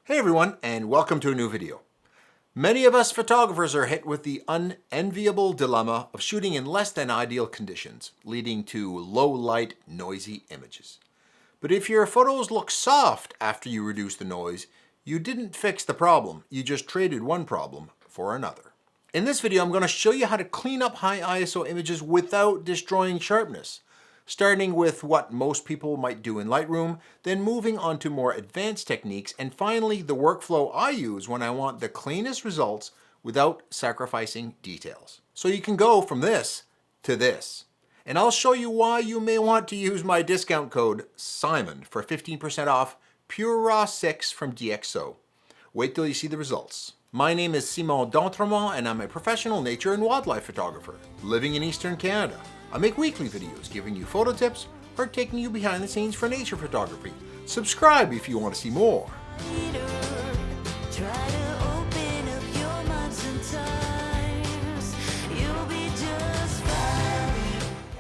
Hey everyone, and welcome to a new video. Many of us photographers are hit with the unenviable dilemma of shooting in less than ideal conditions, leading to low light, noisy images. But if your photos look soft after you reduce the noise, you didn't fix the problem, you just traded one problem for another. In this video, I'm going to show you how to clean up high ISO images without destroying sharpness. Starting with what most people might do in Lightroom, then moving on to more advanced techniques, and finally the workflow I use when I want the cleanest results without sacrificing details. So you can go from this to this. And I'll show you why you may want to use my discount code SIMON for 15% off PureRAW 6 from DxO. Wait till you see the results. My name is Simon D'Entremont and I'm a professional nature and wildlife photographer living in Eastern Canada. I make weekly videos giving you photo tips or taking you behind the scenes for nature photography. Subscribe if you want to see more.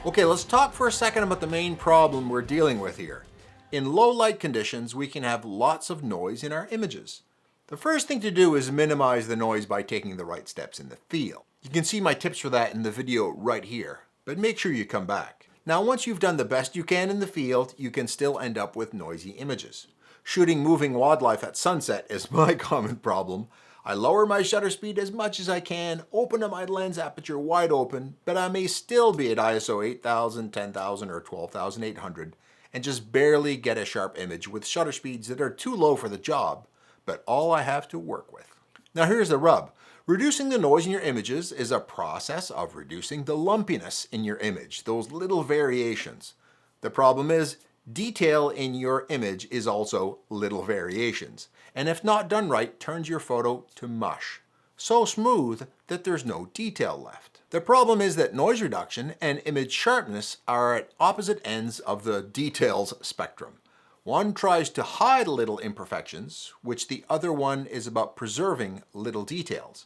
Okay, let's talk for a second about the main problem we're dealing with here. In low light conditions, we can have lots of noise in our images. The first thing to do is minimize the noise by taking the right steps in the field. You can see my tips for that in the video right here, but make sure you come back. Now, once you've done the best you can in the field, you can still end up with noisy images. Shooting moving wildlife at sunset is my common problem. I lower my shutter speed as much as I can, open up my lens aperture wide open, but I may still be at ISO 8000, 10,000, or 12,800, and just barely get a sharp image with shutter speeds that are too low for the job, but all I have to work with. Now here's the rub. Reducing the noise in your images is a process of reducing the lumpiness in your image, those little variations. The problem is, detail in your image is also little variations, and if not done right, turns your photo to mush. So smooth that there's no detail left. The problem is that noise reduction and image sharpness are at opposite ends of the details spectrum. One tries to hide little imperfections, which the other one is about preserving little details.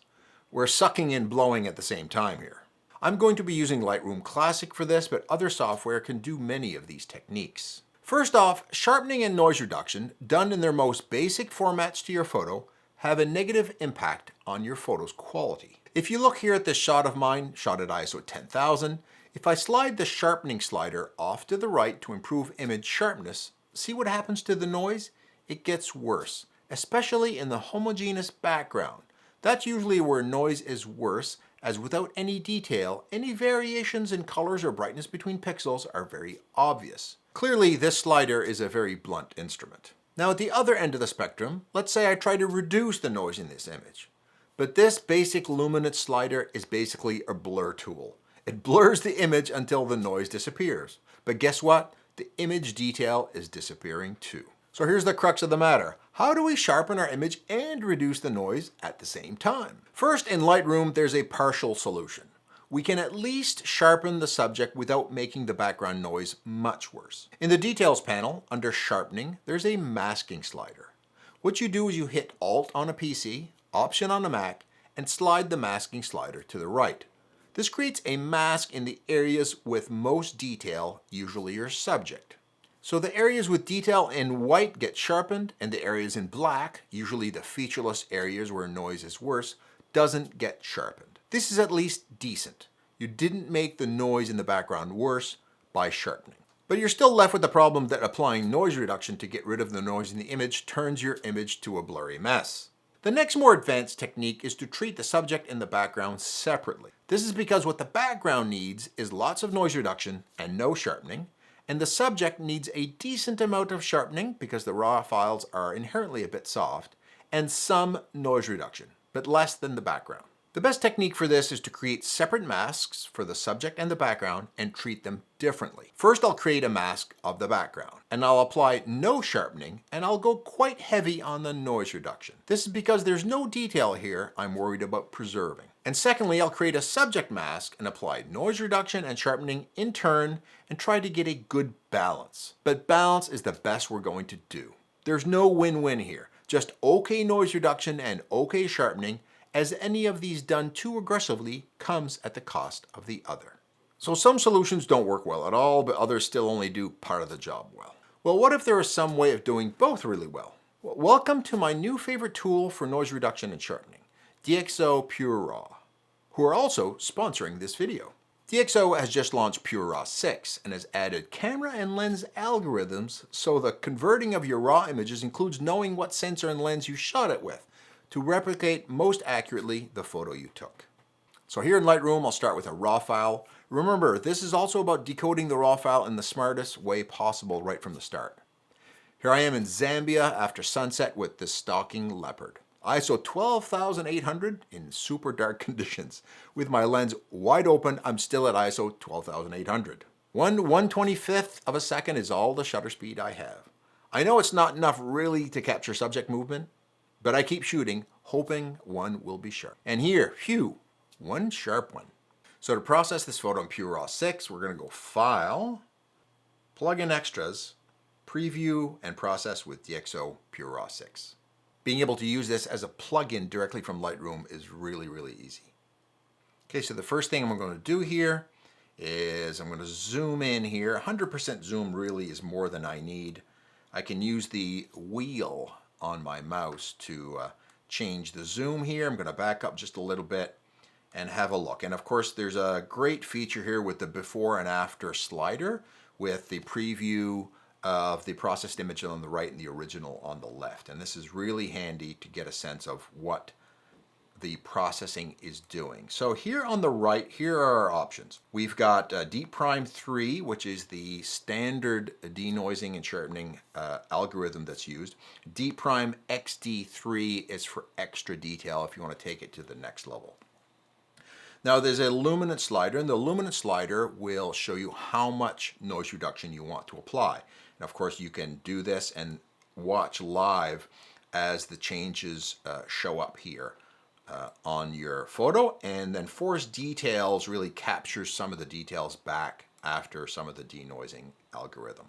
We're sucking and blowing at the same time here. I'm going to be using Lightroom Classic for this, but other software can do many of these techniques. First off, sharpening and noise reduction, done in their most basic formats to your photo, have a negative impact on your photo's quality. If you look here at this shot of mine, shot at ISO 10,000, if I slide the sharpening slider off to the right to improve image sharpness, see what happens to the noise? It gets worse, especially in the homogeneous background. That's usually where noise is worse, as without any detail, any variations in colors or brightness between pixels are very obvious. Clearly, this slider is a very blunt instrument. Now at the other end of the spectrum, let's say I try to reduce the noise in this image. But this basic luminance slider is basically a blur tool. It blurs the image until the noise disappears. But guess what? The image detail is disappearing too. So here's the crux of the matter. How do we sharpen our image and reduce the noise at the same time? First, in Lightroom, there's a partial solution. We can at least sharpen the subject without making the background noise much worse. In the Details panel, under Sharpening, there's a masking slider. What you do is you hit Alt on a PC, Option on a Mac, and slide the masking slider to the right. This creates a mask in the areas with most detail, usually your subject. So the areas with detail in white get sharpened, and the areas in black, usually the featureless areas where noise is worse, doesn't get sharpened. This is at least decent. You didn't make the noise in the background worse by sharpening. But you're still left with the problem that applying noise reduction to get rid of the noise in the image turns your image to a blurry mess. The next more advanced technique is to treat the subject and the background separately. This is because what the background needs is lots of noise reduction and no sharpening, and the subject needs a decent amount of sharpening because the raw files are inherently a bit soft, and some noise reduction, but less than the background. The best technique for this is to create separate masks for the subject and the background and treat them differently. First, I'll create a mask of the background, and I'll apply no sharpening, and I'll go quite heavy on the noise reduction. This is because there's no detail here I'm worried about preserving. And secondly, I'll create a subject mask and apply noise reduction and sharpening in turn and try to get a good balance. But balance is the best we're going to do. There's no win-win here. Just okay noise reduction and okay sharpening, as any of these done too aggressively comes at the cost of the other. So some solutions don't work well at all, but others still only do part of the job well. Well, what if there is some way of doing both really well? Welcome to my new favorite tool for noise reduction and sharpening, DxO PureRAW, who are also sponsoring this video. DxO has just launched PureRAW 6 and has added camera and lens algorithms so the converting of your raw images includes knowing what sensor and lens you shot it with to replicate most accurately the photo you took. So here in Lightroom, I'll start with a RAW file. Remember, this is also about decoding the RAW file in the smartest way possible right from the start. Here I am in Zambia after sunset with this stalking leopard. ISO 12,800 in super dark conditions. With my lens wide open, I'm still at ISO 12,800. 1/125th of a second is all the shutter speed I have. I know it's not enough really to capture subject movement, but I keep shooting, hoping one will be sharp. And here, phew, one sharp one. So to process this photo in PureRAW 6, we're going to go File, Plug in Extras, Preview, and Process with DxO PureRAW 6. Being able to use this as a plugin directly from Lightroom is really, really easy. Okay, so the first thing I'm going to do here is I'm going to zoom in here. 100% zoom really is more than I need. I can use the wheel on my mouse to change the zoom here. I'm going to back up just a little bit and have a look. And of course, there's a great feature here with the before and after slider with the preview of the processed image on the right and the original on the left. And this is really handy to get a sense of what the processing is doing. So here on the right, here are our options. We've got Deep Prime 3, which is the standard denoising and sharpening algorithm that's used. Deep Prime XD3 is for extra detail if you want to take it to the next level. Now there's a luminance slider, and the luminance slider will show you how much noise reduction you want to apply. And of course you can do this and watch live as the changes show up here on your photo, and then Force Details really captures some of the details back after some of the denoising algorithm.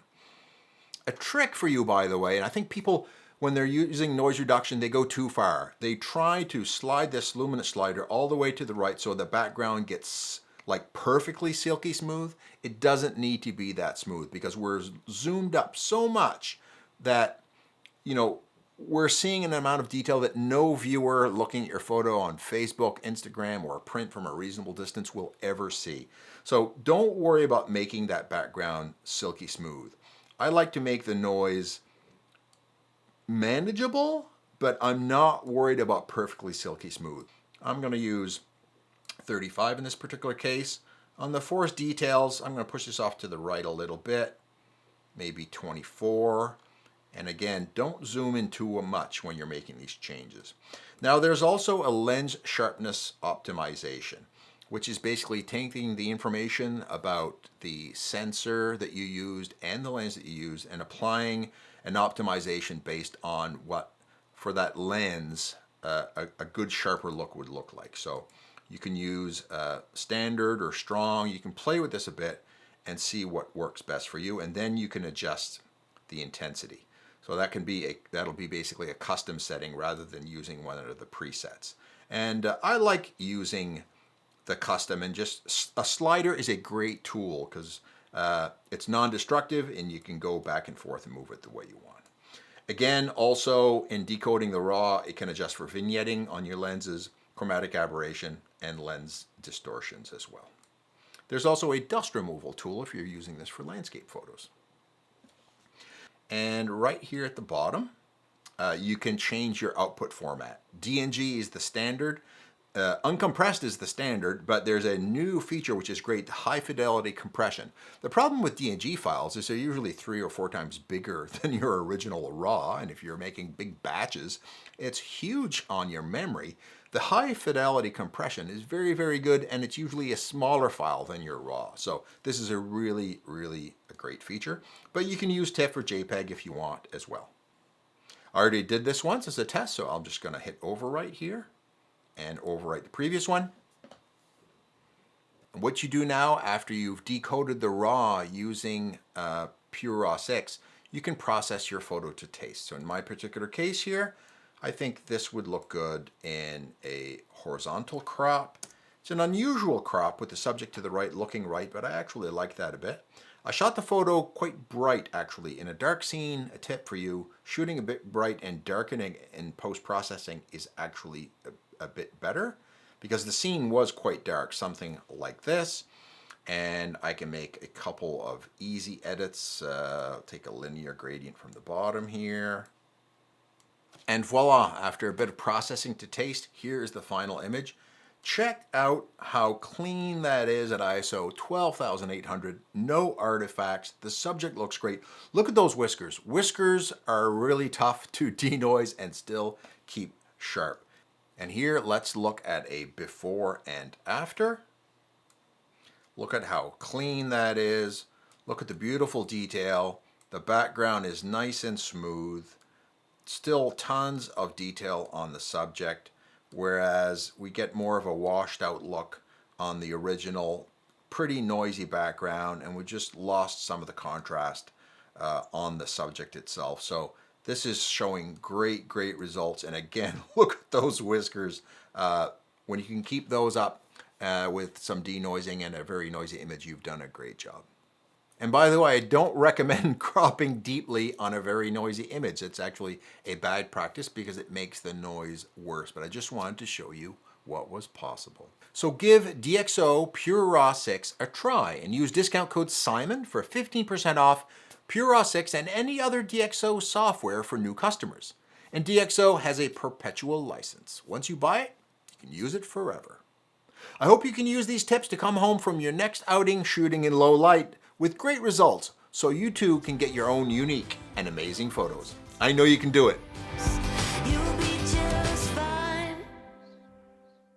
A trick for you, by the way, and I think people, when they're using noise reduction, they go too far. They try to slide this luminance slider all the way to the right so the background gets like perfectly silky smooth. It doesn't need to be that smooth because we're zoomed up so much that, you know, we're seeing an amount of detail that no viewer looking at your photo on Facebook, Instagram, or print from a reasonable distance will ever see. So don't worry about making that background silky smooth. I like to make the noise manageable, but I'm not worried about perfectly silky smooth. I'm going to use 35 in this particular case. On the Force Details, I'm going to push this off to the right a little bit, maybe 24. And again, don't zoom in too much when you're making these changes. Now there's also a lens sharpness optimization, which is basically taking the information about the sensor that you used and the lens that you used and applying an optimization based on what, for that lens, a good sharper look would look like. So you can use standard or strong. You can play with this a bit and see what works best for you, and then you can adjust the intensity. So that can be that'll be basically a custom setting rather than using one of the presets. And I like using the custom, and just a slider is a great tool because it's non-destructive and you can go back and forth and move it the way you want. Again, also in decoding the raw, it can adjust for vignetting on your lenses, chromatic aberration, and lens distortions as well. There's also a dust removal tool if you're using this for landscape photos. And right here at the bottom, you can change your output format. DNG is the standard. Uncompressed is the standard, but there's a new feature which is great, high fidelity compression. The problem with DNG files is they're usually 3 or 4 times bigger than your original RAW, and if you're making big batches, it's huge on your memory. The high fidelity compression is very, very good, and it's usually a smaller file than your RAW. So this is a really, really a great feature, but you can use TIFF or JPEG if you want as well. I already did this once as a test, so I'm just going to hit overwrite here and overwrite the previous one. What you do now after you've decoded the RAW using PureRAW 6, you can process your photo to taste. So in my particular case here, I think this would look good in a horizontal crop. It's an unusual crop with the subject to the right looking right, but I actually like that a bit. I shot the photo quite bright actually. In a dark scene, a tip for you, shooting a bit bright and darkening in post-processing is actually a bit better because the scene was quite dark, something like this. And I can make a couple of easy edits. Take a linear gradient from the bottom here. And voila, after a bit of processing to taste, here's the final image. Check out how clean that is at ISO 12,800, no artifacts. The subject looks great. Look at those whiskers. Whiskers are really tough to denoise and still keep sharp. And here, let's look at a before and after. Look at how clean that is. Look at the beautiful detail. The background is nice and smooth. Still tons of detail on the subject, whereas we get more of a washed out look on the original, pretty noisy background, and we just lost some of the contrast on the subject itself. So this is showing great results. And again, look at those whiskers. When you can keep those up with some denoising and a very noisy image, you've done a great job. And by the way, I don't recommend cropping deeply on a very noisy image. It's actually a bad practice because it makes the noise worse. But I just wanted to show you what was possible. So give DxO PureRAW 6 a try and use discount code SIMON for 15% off PureRAW 6 and any other DxO software for new customers. And DxO has a perpetual license. Once you buy it, you can use it forever. I hope you can use these tips to come home from your next outing shooting in low light with great results, so you too can get your own unique and amazing photos. I know you can do it.